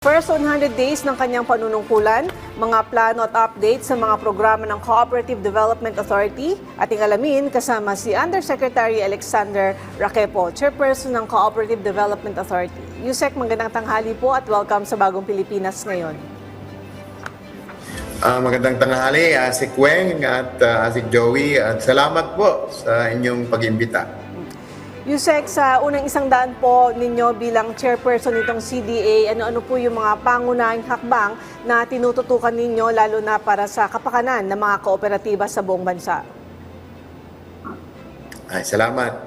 First 100 days ng kanyang panunungkulan, mga plano at update sa mga programa ng Cooperative Development Authority, ating alamin kasama si Undersecretary Alexander Raquepo, Chairperson ng Cooperative Development Authority. Yusek, magandang tanghali po at welcome sa Bagong Pilipinas ngayon. Magandang tanghali, si Kweng at si Joey, at salamat po sa inyong pag-imbita. Yusek, sa unang 100 po ninyo bilang chairperson nitong CDA, ano-ano po yung mga pangunahing hakbang na tinututukan ninyo lalo na para sa kapakanan ng mga kooperatiba sa buong bansa? Salamat,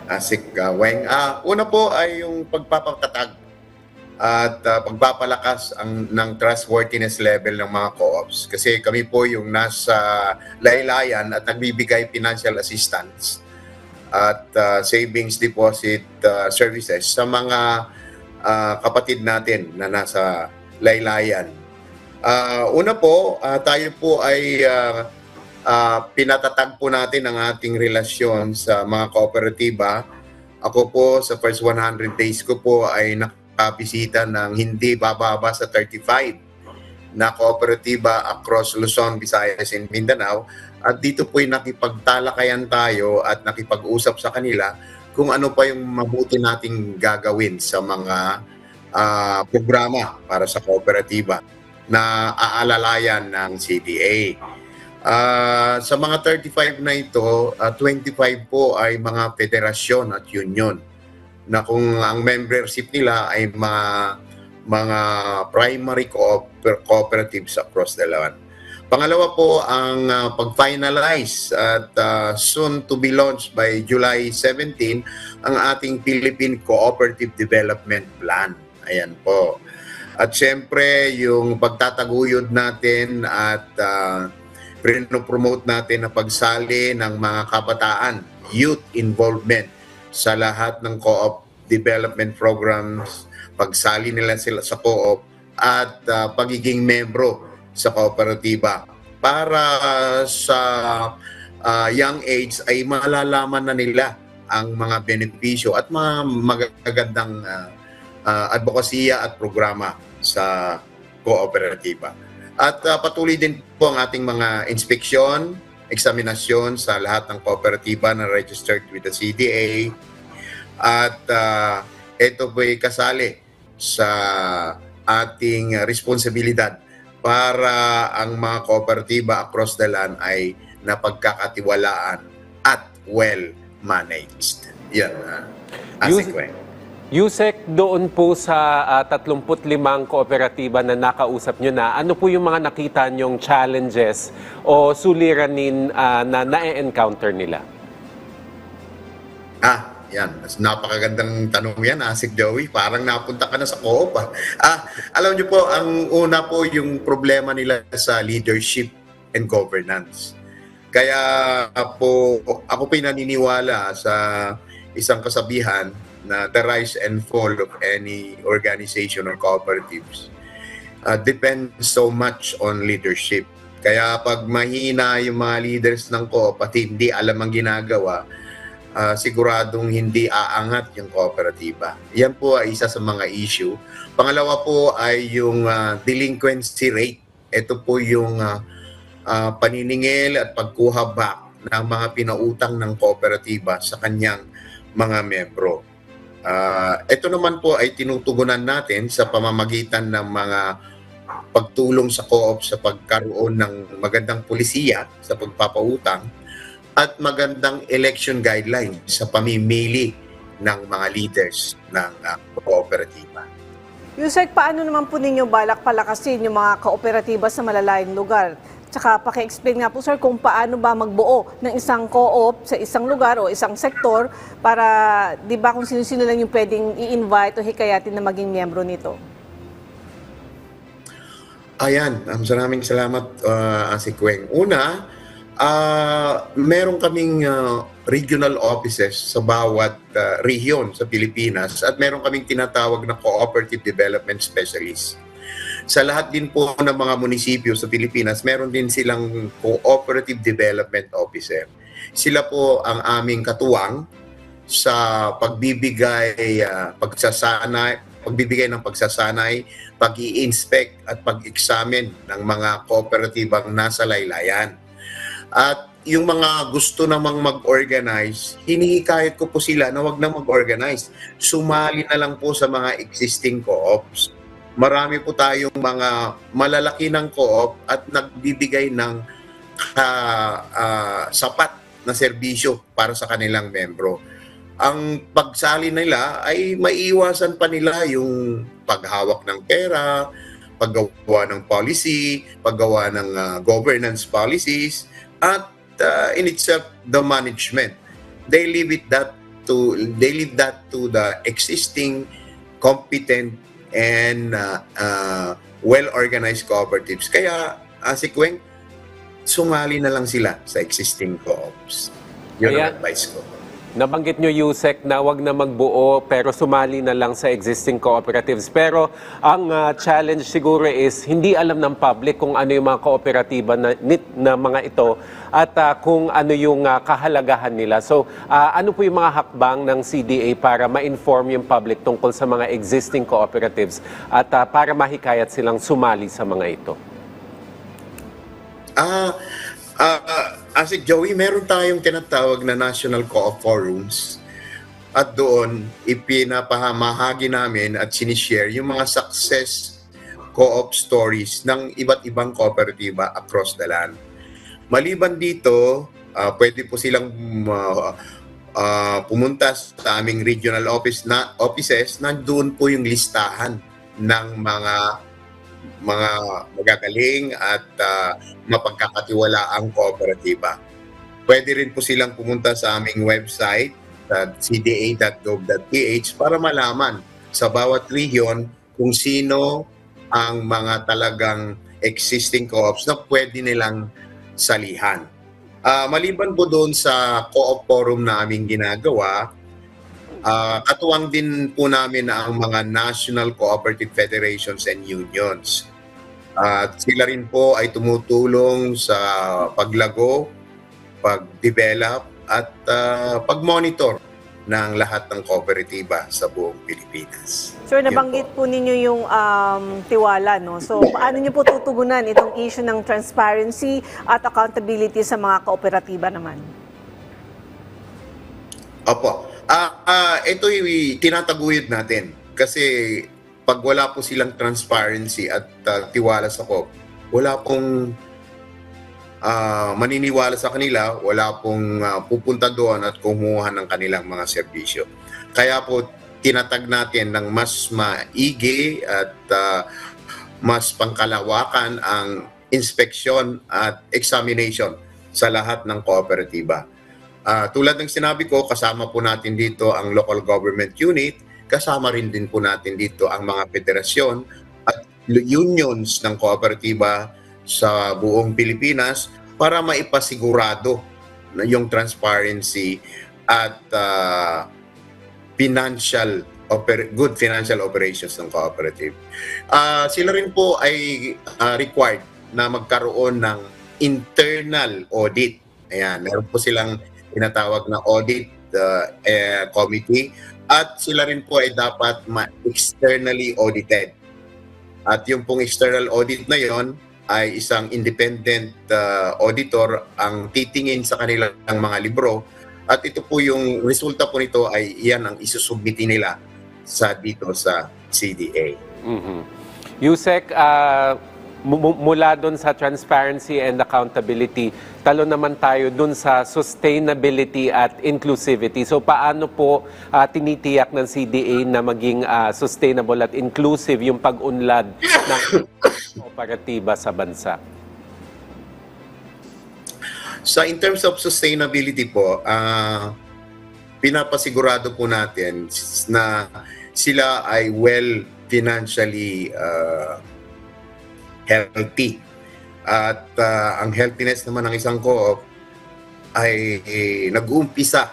Asik Weng. Una po ay yung pagpapatatag at pagpapalakas ng trustworthiness level ng mga co-ops. Kasi kami po yung nasa laylayan at nagbibigay financial assistance at savings deposit services sa mga kapatid natin na nasa laylayan. Una po, tayo po ay pinatatag po natin ang ating relasyon sa mga kooperatiba. Ako po sa first 100 days ko po ay nakabisita ng hindi bababa sa 35 na kooperatiba across Luzon, Visayas, and Mindanao. At dito po'y nakipagtalakayan tayo at nakipag-usap sa kanila kung ano pa yung mabuti nating gagawin sa mga programa para sa kooperatiba na aalalayan ng CDA. Sa mga 35 na ito, 25 po ay mga federasyon at union na kung ang membership nila ay mga primary cooperatives across the land. Pangalawa po ang pag-finalize at soon to be launched by July 17 ang ating Philippine Cooperative Development Plan. Ayan po. At syempre yung pagtataguyod natin at promote natin na pagsali ng mga kabataan, youth involvement sa lahat ng co-op development programs, pagsali nila sila sa co-op at pagiging membro sa kooperatiba para sa young age ay malalaman na nila ang mga benepisyo at mga magagandang advokasya at programa sa kooperatiba. At patuloy din po ang ating mga inspeksyon, eksaminasyon sa lahat ng kooperatiba na registered with the CDA at ito po'y kasali sa ating responsibilidad para ang mga kooperatiba across the land ay napagkakatiwalaan at well-managed. Yan, Yusek, doon po sa 35 kooperatiba na nakausap nyo na, ano po yung mga nakita nyong challenges o suliranin na na-encounter nila? Yan. Napakagandang tanong yan, Asik Joey. Parang napunta ka na sa co-op. Alam niyo po, ang una po yung problema nila sa leadership and governance. Kaya po, ako pinaniniwala sa isang kasabihan na the rise and fall of any organization or cooperatives depends so much on leadership. Kaya pag mahina yung mga leaders ng co-op at hindi alam ang ginagawa, siguradong hindi aangat yung kooperatiba. Yan po ay isa sa mga issue. Pangalawa po ay yung delinquency rate. Ito po yung paniningil at pagkuha back ng mga pinautang ng kooperatiba sa kanyang mga membro. Ito naman po ay tinutugunan natin sa pamamagitan ng mga pagtulong sa co-op sa pagkaroon ng magandang pulisiya sa pagpapautang at magandang election guidelines sa pamimili ng mga leaders ng kooperatiba. Yusek, paano naman po ninyo balak palakasin yung mga kooperatiba sa malalayong lugar? Tsaka paki-explain nga po sir kung paano ba magbuo ng isang co-op sa isang lugar o isang sektor para di ba kung sino-sino lang yung pwedeng i-invite o hikayatin na maging miyembro nito? Ayan, maraming salamat si Kweng. Una, meron kaming regional offices sa bawat rehiyon sa Pilipinas at meron kaming tinatawag na cooperative development specialist. Sa lahat din po ng mga munisipyo sa Pilipinas, meron din silang cooperative development officer. Sila po ang aming katuwang sa pagbibigay, pagsasanay, pagbibigay ng pagsasanay, pag-i-inspect at pag-examine ng mga kooperatibang nasa laylayan. At yung mga gusto namang mag-organize, hinihikayat ko po sila na wag na mag-organize. Sumali na lang po sa mga existing co-ops. Marami po tayong mga malalaki ng co-op at nagbibigay ng sapat na serbisyo para sa kanilang membro. Ang pagsali nila ay maiiwasan pa nila yung paghawak ng pera, paggawa ng policy, paggawa ng governance policies, at in itself the management. They leave that to the existing competent and well-organized cooperatives. Kaya si Kweng, sumali na lang sila sa existing co-ops. Yun ang advice ko. Nabanggit nyo, Yusek, na wag na magbuo pero sumali na lang sa existing cooperatives. Pero ang challenge siguro is hindi alam ng public kung ano yung mga kooperatiba na mga ito at kung ano yung kahalagahan nila. So ano po yung mga hakbang ng CDA para ma-inform yung public tungkol sa mga existing cooperatives at para mahikayat silang sumali sa mga ito? Asik Joey, meron tayong tinatawag na National Co-op Forums at doon ipinapahamahagi namin at sinishare yung mga success co-op stories ng iba't ibang kooperatiba across the land. Maliban dito, pwede po silang pumunta sa aming regional offices na doon po yung listahan ng mga magagaling at mapagkakatiwalaang kooperatiba. Pwede rin po silang pumunta sa aming website at cda.gov.ph para malaman sa bawat region kung sino ang mga talagang existing co-ops na pwede nilang salihan. Maliban po doon sa co-op forum na aming ginagawa, katuwang din po namin ang mga National Cooperative Federations and Unions. At sila rin po ay tumutulong sa paglago, pag-develop at pag-monitor ng lahat ng kooperatiba sa buong Pilipinas. Sir, nabanggit po ninyo yung tiwala, no? So, paano niyo po tutugunan itong issue ng transparency at accountability sa mga kooperatiba naman? Opo. Ito'y tinataguyod natin kasi pag wala po silang transparency at tiwala sa COP, wala pong maniniwala sa kanila, wala pong pupunta doon at kumuha ng kanilang mga serbisyo. Kaya po tinatag natin ng mas maigi at mas pangkalawakan ang inspeksyon at examination sa lahat ng kooperatiba. Tulad ng sinabi ko, kasama po natin dito ang local government unit, kasama rin din po natin dito ang mga federasyon at unions ng kooperatiba sa buong Pilipinas para maipasigurado na yung transparency at good financial operations ng cooperative. Sila rin po ay required na magkaroon ng internal audit. Ayan, meron po silang tinatawag na audit committee at sila rin po ay dapat externally audited. At yung pong external audit na yon ay isang independent auditor ang titingin sa kanilang mga libro at ito po yung resulta po nito ay iyan ang isusubmiti nila dito sa CDA. Mm-hmm. Yusek, mula doon sa transparency and accountability, talo naman tayo doon sa sustainability at inclusivity. So paano po tinitiyak ng CDA na maging sustainable at inclusive yung pag-unlad ng kooperatiba sa bansa? So in terms of sustainability po, pinapasigurado po natin na sila ay well financially healthy. At ang healthiness naman ng isang co-op ay nag-uumpisa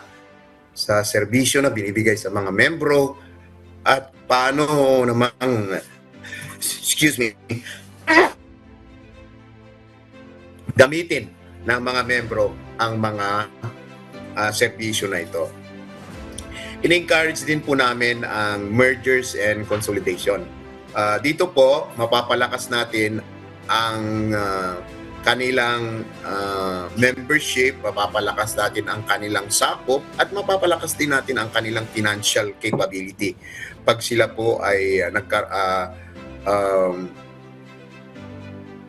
sa serbisyo na binibigay sa mga membro at paano namang gamitin ng mga membro ang mga serbisyo na ito. in-encourage din po namin ang mergers and consolidation. Dito po, mapapalakas natin ang kanilang membership, mapapalakas natin ang kanilang sakop, at mapapalakas din natin ang kanilang financial capability pag sila po ay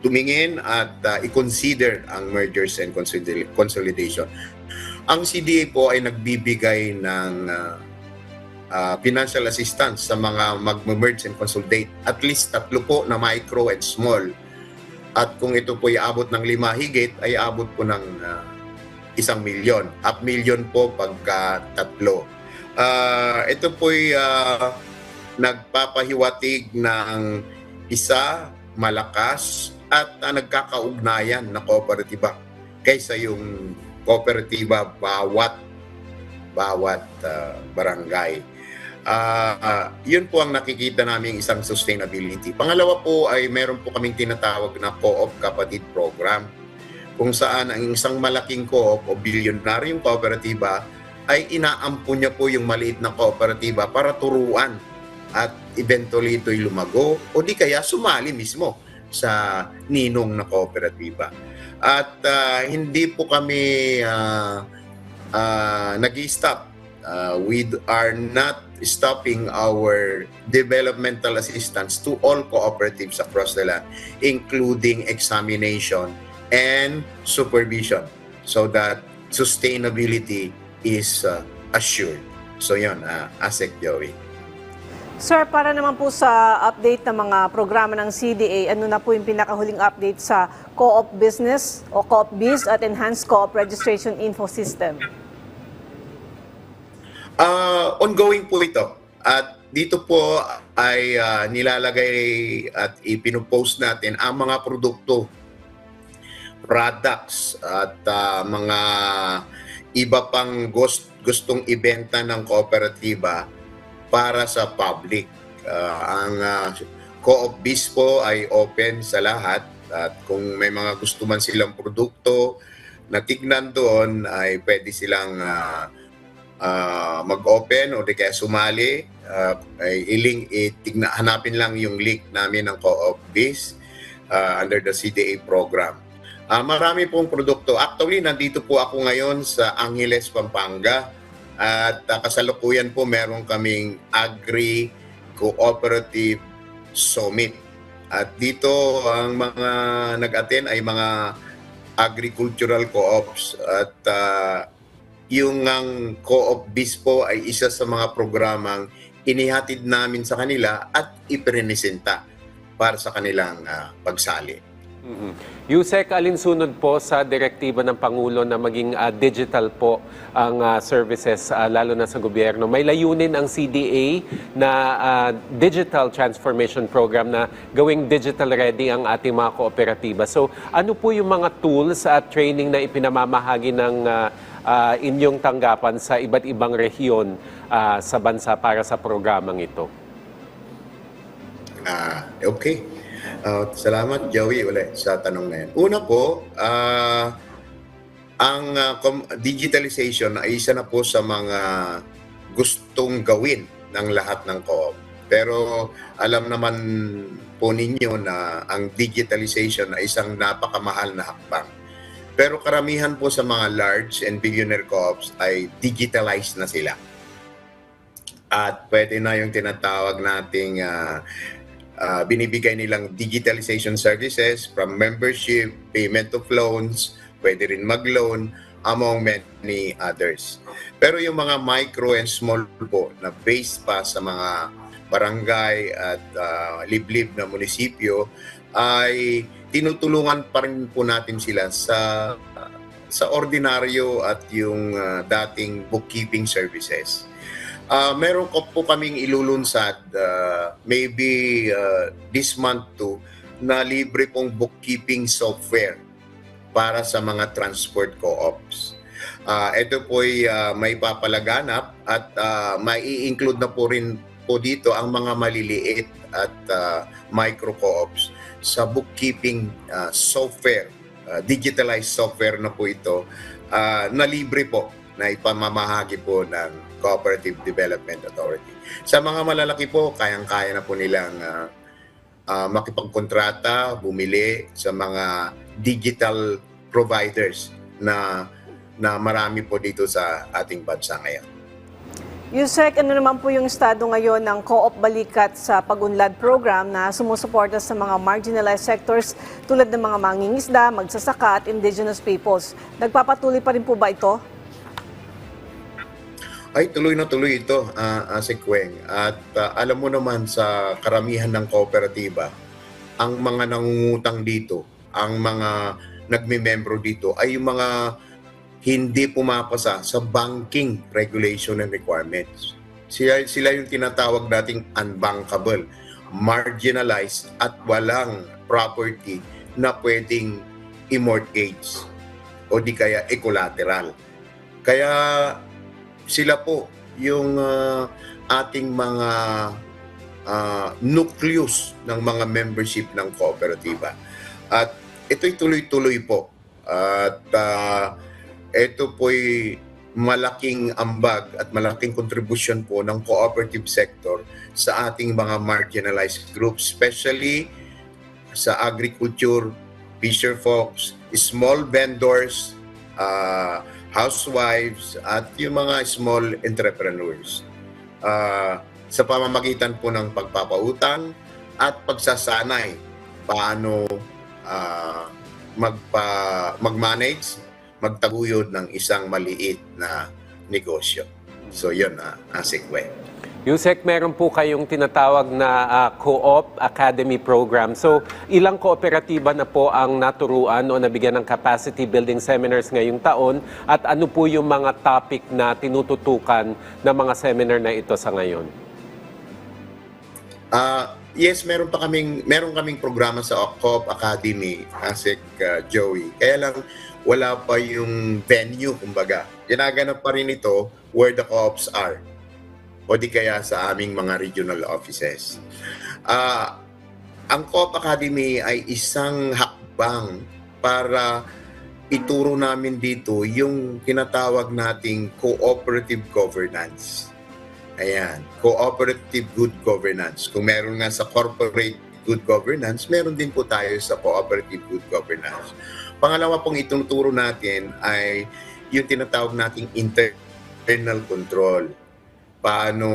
tumingin at i-consider ang mergers and consolidation. Ang CDA po ay nagbibigay ng financial assistance sa mga mag-merge and consolidate. At least 3 po na micro and small. At kung ito po ay abot ng 5 higit, ay abot po ng 1 milyon. 1 milyon po pagka 3. Ito po ay nagpapahiwatig ng isa, malakas, at nagkakaugnayan na kooperatiba kaysa yung kooperatiba bawat barangay. Yun po ang nakikita namin isang sustainability. Pangalawa po ay meron po kaming tinatawag na Co-op Kapatid Program, kung saan ang isang malaking co-op o bilyonaryong kooperatiba ay inaampun niya po yung maliit na kooperatiba para turuan at eventually ito'y lumago o di kaya sumali mismo sa ninong na kooperatiba. At hindi po kami nag-stop. We are not stopping our developmental assistance to all cooperatives across the land, including examination and supervision, so that sustainability is assured. So yun, ASEC Joey. Sir, para naman po sa update ng mga programa ng CDA, ano na po yung pinakahuling update sa Co-op Business o Co-op Biz at Enhanced Co-op Registration Info System? Ongoing po ito. At dito po ay nilalagay at ipinupost natin ang mga produkto, products at mga iba pang gustong ibenta ng kooperatiba para sa public. Ang Co-op Biz po ay open sa lahat, at kung may mga gusto man silang produkto na tignan doon ay pwede silang mag-open o di kaya sumali. Hanapin lang yung link namin ng Co-op Biz under the CDA program. Marami pong produkto. Actually, nandito po ako ngayon sa Angeles, Pampanga. At kasalukuyan po meron kaming Agri-Cooperative Summit. At dito ang mga nag-attend ay mga agricultural co-ops. At yung ang Co-op Biz po ay isa sa mga programang inihatid namin sa kanila at iprenesenta para sa kanilang pagsali. Yusek, alinsunod po sa direktiba ng Pangulo na maging digital po ang services, lalo na sa gobyerno. May layunin ang CDA na digital transformation program na gawing digital ready ang ating mga kooperatiba. So ano po yung mga tools at training na ipinamamahagi ng inyong tanggapan sa iba't ibang rehiyon sa bansa para sa programang ito? Okay. Salamat, Joey, ulit sa tanong na yan. Una po, ang digitalization ay isa na po sa mga gustong gawin ng lahat ng co-op. Pero alam naman po ninyo na ang digitalization ay isang napakamahal na hakbang. Pero karamihan po sa mga large and billionaire co-ops ay digitalized na sila. At pwede na yung tinatawag nating binibigay nilang digitalization services from membership, payment of loans, pwede rin mag-loan, among many others. Pero yung mga micro and small po na based pa sa mga barangay at liblib na munisipyo ay tinutulungan pa rin po natin sila sa ordinaryo at yung dating bookkeeping services. Meron po kaming ilulunsad maybe this month too na libre pong bookkeeping software para sa mga transport co-ops. Ito po ay may papalaganap at may i-include na po rin po dito ang mga maliliit at micro co-ops sa bookkeeping software, digitalized software na po ito na libre po na ipamamahagi po ng Cooperative Development Authority. Sa mga malalaki po, kayang-kaya na po nilang makipagkontrata, bumili sa mga digital providers na marami po dito sa ating bansa ngayon. Yusek, ano naman po yung estado ngayon ng Co-op Balikat sa Pag-unlad program na sumusuporta sa mga marginalized sectors tulad ng mga mangingisda, magsasaka at indigenous peoples? Nagpapatuloy pa rin po ba ito? Ay, tuloy na tuloy ito, si Kweng. At alam mo naman sa karamihan ng kooperatiba, ang mga nangungutang dito, ang mga nagme-membro dito ay yung mga hindi pumapasa sa banking regulation and requirements. Sila yung tinatawag nating unbankable, marginalized at walang property na pwedeng i-mortgage o di kaya e-collateral. Kaya sila po yung ating mga nucleus ng mga membership ng kooperatiba. At ito'y tuloy-tuloy po. At ito po'y malaking ambag at malaking kontribusyon po ng cooperative sector sa ating mga marginalized groups, especially sa agriculture, fisher folks, small vendors, housewives, at yung mga small entrepreneurs. Sa pamamagitan po ng pagpapautang at pagsasanay paano mag-manage, magtaguyod ng isang maliit na negosyo. So yun, Sikwe. Yusek, meron po kayong tinatawag na Co-op Academy Program. So, ilang kooperatiba na po ang naturuan o nabigyan ng capacity building seminars ngayong taon at ano po yung mga topic na tinututukan ng mga seminar na ito sa ngayon? Yes, meron kaming programa sa Co-op Academy, Asik Joey. Kaya lang wala pa yung venue, kumbaga. Ginaganap pa rin ito where the co-ops are o di kaya sa aming mga regional offices. Ang Co-op Academy ay isang hakbang para ituro namin dito yung tinatawag nating cooperative governance. Ayan, cooperative good governance. Kung meron nga sa corporate good governance, meron din po tayo sa cooperative good governance. Pangalawa pong ituturo natin ay yung tinatawag nating internal control. Paano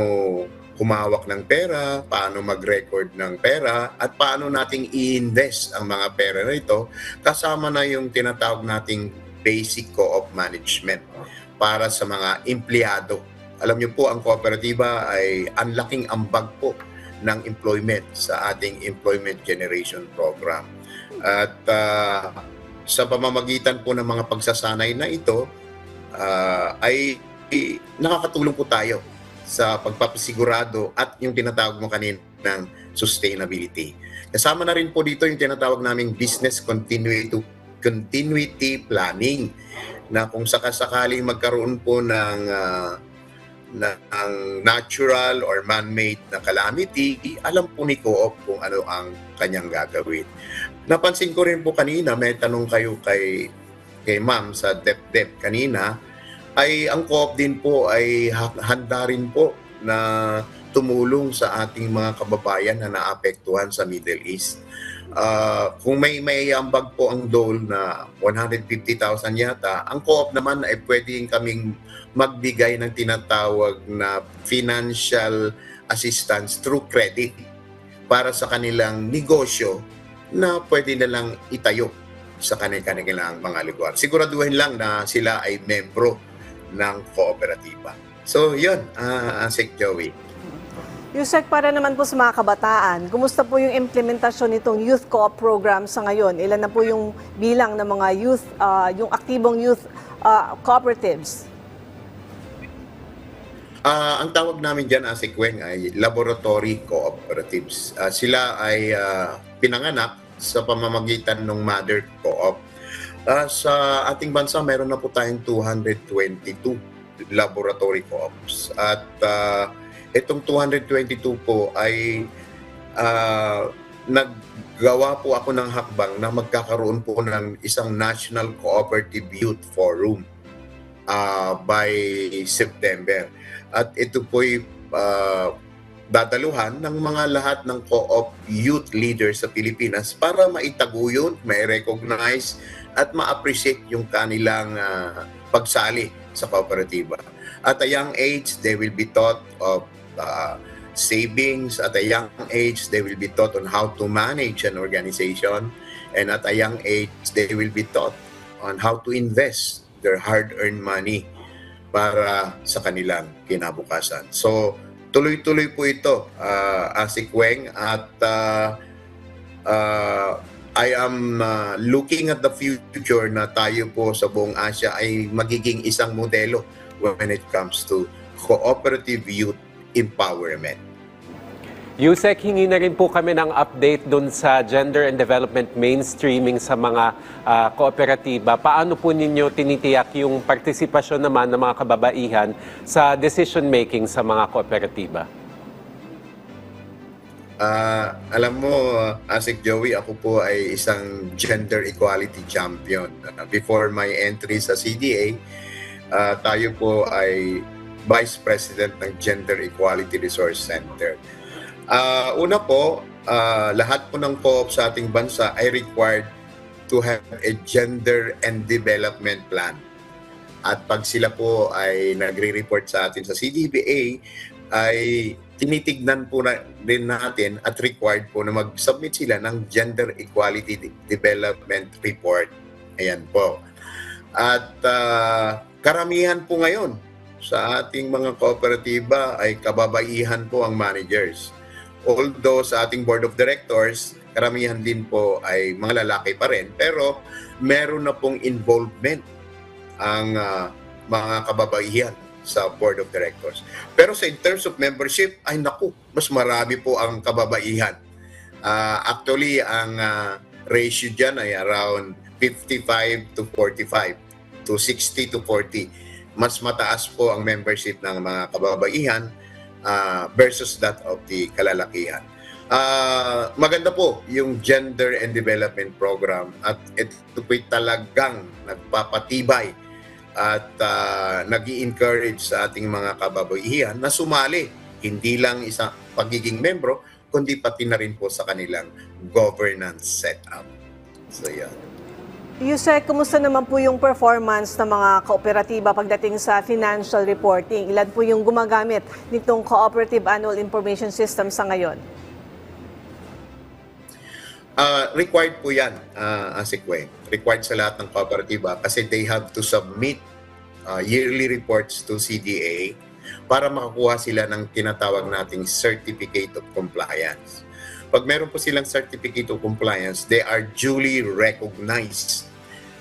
humawak ng pera, paano mag-record ng pera, at paano nating i-invest ang mga pera na ito, kasama na yung tinatawag nating basic co-op management para sa mga empleyado. Alam niyo po, ang kooperatiba ay ang laking ambag po ng employment sa ating employment generation program. At sa pamamagitan po ng mga pagsasanay na ito, ay nakakatulong po tayo sa pagpapasigurado at yung tinatawag mo kanina ng sustainability. Kasama na rin po dito yung tinatawag naming business continuity planning, na kung sakasakaling magkaroon po ng natural or man-made na calamity, alam po ni Co-op kung ano ang kanyang gagawin. Napansin ko rin po kanina, may tanong kayo kay Ma'am sa DepDep kanina, ay ang Co-op din po ay handa rin po na tumulong sa ating mga kababayan na naapektuhan sa Middle East. Kung may ambag po ang dole na 150,000 yata, ang Co-op naman ay pwedeng kaming magbigay ng tinatawag na financial assistance through credit para sa kanilang negosyo na pwede na lang itayo sa kanilang mga lugar. Siguraduhin lang na sila ay membro ng kooperatiba. So yun, Sek Joey. Yusek, para naman po sa mga kabataan, kumusta po yung implementasyon nitong youth co-op program sa ngayon? Ilan na po yung bilang ng mga youth, yung aktibong youth cooperatives? Ang tawag namin dyan, Kweng, ay laboratory cooperatives. Sila ay pinanganak sa pamamagitan ng mother co-op. Sa ating bansa, meron na po tayong 222 laboratory co-ops. At itong 222 po ay naggawa po ako ng hakbang na magkakaroon po ng isang National Cooperative Youth Forum by September. At ito po'y dadaluhan ng mga lahat ng co-op youth leaders sa Pilipinas para maitaguyod, ma-recognize at ma-appreciate yung kanilang pagsali sa kooperatiba. At a young age, they will be taught of savings. At a young age, they will be taught on how to manage an organization. And at a young age, they will be taught on how to invest their hard-earned money para sa kanilang kinabukasan. So, tuloy-tuloy po ito, Asik Weng, at I am looking at the future na tayo po sa buong Asia ay magiging isang modelo when it comes to cooperative youth empowerment. Yusek, hingi na rin po kami ng update dun sa gender and development mainstreaming sa mga kooperatiba. Paano po ninyo tinitiyak yung partisipasyon naman ng mga kababaihan sa decision-making sa mga kooperatiba? Alam mo, Asik Joey, ako po ay isang gender equality champion. Before my entry sa CDA, tayo po ay Vice President ng Gender Equality Resource Center. Una po, lahat po ng co-op sa ating bansa ay required to have a gender and development plan. At pag sila po ay nagre-report sa atin sa CDBA, ay tinitignan po na din natin at required po na mag-submit sila ng Gender Equality Development Report. Ayan po. At karamihan po ngayon sa ating mga kooperatiba ay kababaihan po ang managers. Although sa ating board of directors, karamihan din po ay mga lalaki pa rin. Pero meron na pong involvement ang mga kababaihan sa board of directors. Pero sa in terms of membership, ay naku, mas marami po ang kababaihan. Actually, ang ratio dyan ay around 55 to 45 to 60 to 40. Mas mataas po ang membership ng mga kababaihan versus that of the kalalakihan. Maganda po yung Gender and Development Program at ito po'y talagang nagpapatibay at nag-i-encourage sa ating mga kababaihan na sumali, hindi lang isang pagiging membro, kundi pati na rin po sa kanilang governance setup. So, yan. Yusek, kumusta naman po yung performance ng mga kooperatiba pagdating sa financial reporting? Ilan po yung gumagamit nitong Cooperative Annual Information System sa ngayon? Required po yan, Asik Weng. Required sa lahat ng kooperatiba kasi they have to submit yearly reports to CDA para makakuha sila ng tinatawag nating Certificate of Compliance. Pag meron po silang Certificate of Compliance, they are duly recognized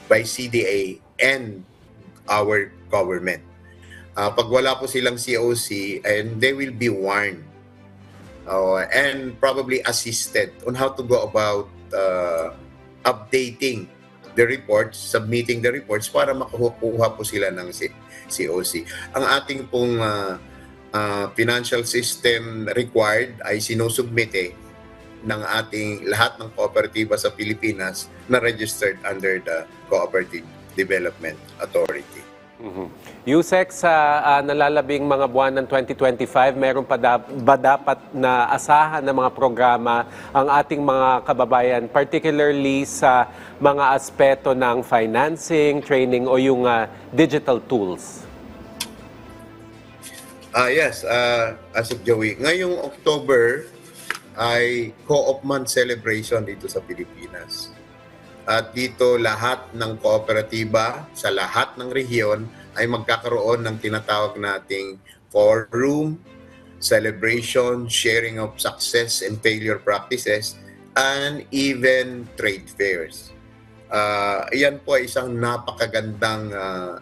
by CDA and our government. Pag wala po silang COC, and they will be warned and probably assisted on how to go about updating the reports, submitting the reports para makakuha po sila ng COC. Ang ating pong financial system required ay sinusubmite ng ating lahat ng kooperatiba sa Pilipinas na registered under the Cooperative Development Authority. Yusek, sa nalalabing mga buwan ng 2025, meron pa ba dapat na asahan ng mga programa ang ating mga kababayan, particularly sa mga aspeto ng financing, training o yung digital tools? Yes, Asik Joey. Ngayong October ay Co-op Month celebration dito sa Pilipinas. At dito lahat ng kooperatiba sa lahat ng rehiyon ay magkakaroon ng tinatawag nating forum, celebration, sharing of success and failure practices, and even trade fairs. Iyan po ay isang napakagandang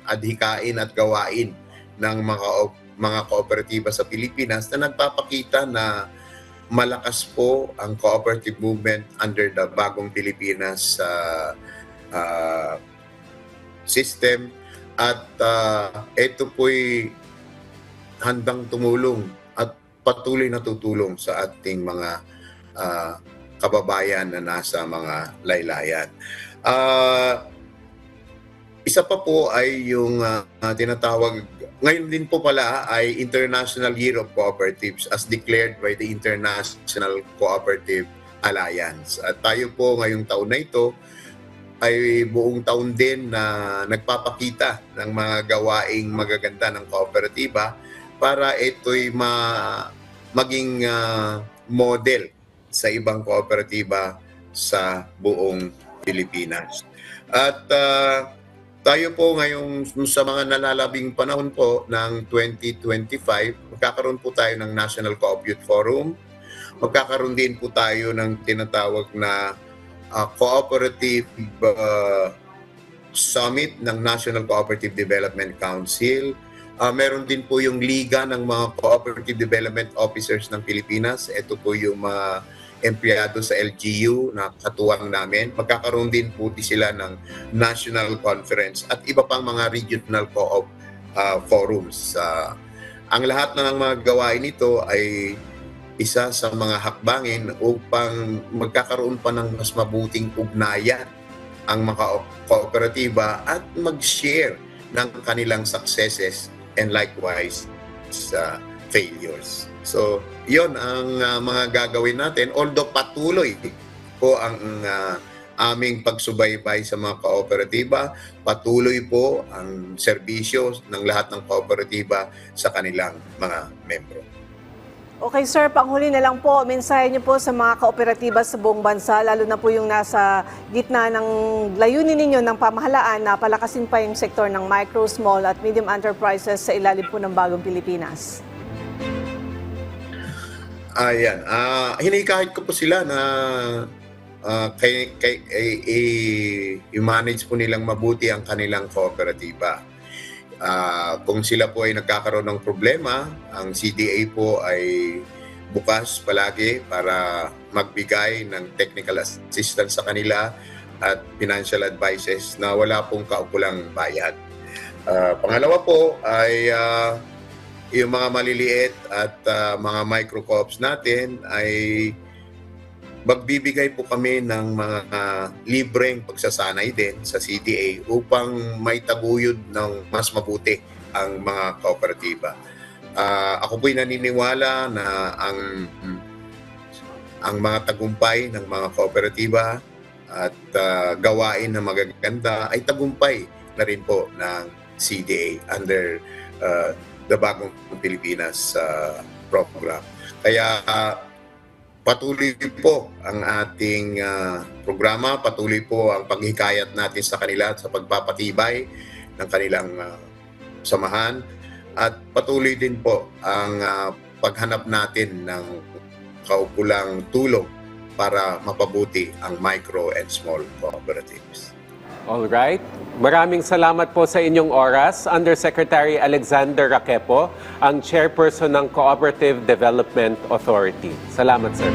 adhikain at gawain ng mga kooperatiba sa Pilipinas na nagpapakita na malakas po ang cooperative movement under the Bagong Pilipinas system at ito po'y handang tumulong at patuloy na tutulong sa ating mga kababayan na nasa mga laylayan. Isa pa po ay yung tinatawag, ngayon din po pala ay International Year of Cooperatives as declared by the International Cooperative Alliance. At tayo po ngayong taon na ito ay buong taon din na nagpapakita ng mga gawaing magaganda ng kooperatiba para ito'y maging model sa ibang kooperatiba sa buong Pilipinas. At tayo po ngayong sa mga nalalabing panahon po ng 2025, magkakaroon po tayo ng National Co-op Youth Forum. Magkakaroon din po tayo ng tinatawag na Cooperative Summit ng National Cooperative Development Council. Meron din po yung Liga ng mga Cooperative Development Officers ng Pilipinas. Ito po yung mga empleyado sa LGU na katuwang namin. Magkakaroon din po sila ng National Conference at iba pang mga regional co-op forums. Ang lahat ng mga gawain nito ay isa sa mga hakbangin upang magkakaroon pa ng mas mabuting ugnayan ang mga kooperatiba at mag-share ng kanilang successes and likewise sa failures. So, yon ang mga gagawin natin. Although patuloy po ang aming pagsubaybay sa mga kooperatiba, patuloy po ang serbisyo ng lahat ng kooperatiba sa kanilang mga membro. Okay sir, panghuli na lang po, mensahe niyo po sa mga kooperatiba sa buong bansa, lalo na po yung nasa gitna ng layunin ninyo ng pamahalaan na palakasin pa yung sektor ng micro, small at medium enterprises sa ilalim po ng bagong Pilipinas. Ayan, hinikahit ko po sila na i-manage po nilang mabuti ang kanilang kooperatiba. Kung sila po ay nagkakaroon ng problema, ang CDA po ay bukas palagi para magbigay ng technical assistance sa kanila at financial advices na wala pong kaukulang bayad. Pangalawa po ay yung mga maliliit at mga micro co-ops natin ay magbibigay po kami ng mga libreng pagsasanay din sa CDA upang may taguyod ng mas mabuti ang mga kooperatiba. Ako po'y naniniwala na ang mga tagumpay ng mga kooperatiba at gawain na magaganda ay tagumpay na rin po ng CDA under the Bagong Pilipinas program. Kaya patuloy po ang ating programa, patuloy po ang paghikayat natin sa kanila sa pagpapatibay ng kanilang samahan at patuloy din po ang paghanap natin ng kaukulang tulong para mapabuti ang micro and small cooperatives. Alright. Maraming salamat po sa inyong oras. Undersecretary Alexander Raquepo, ang chairperson ng Cooperative Development Authority. Salamat, sir.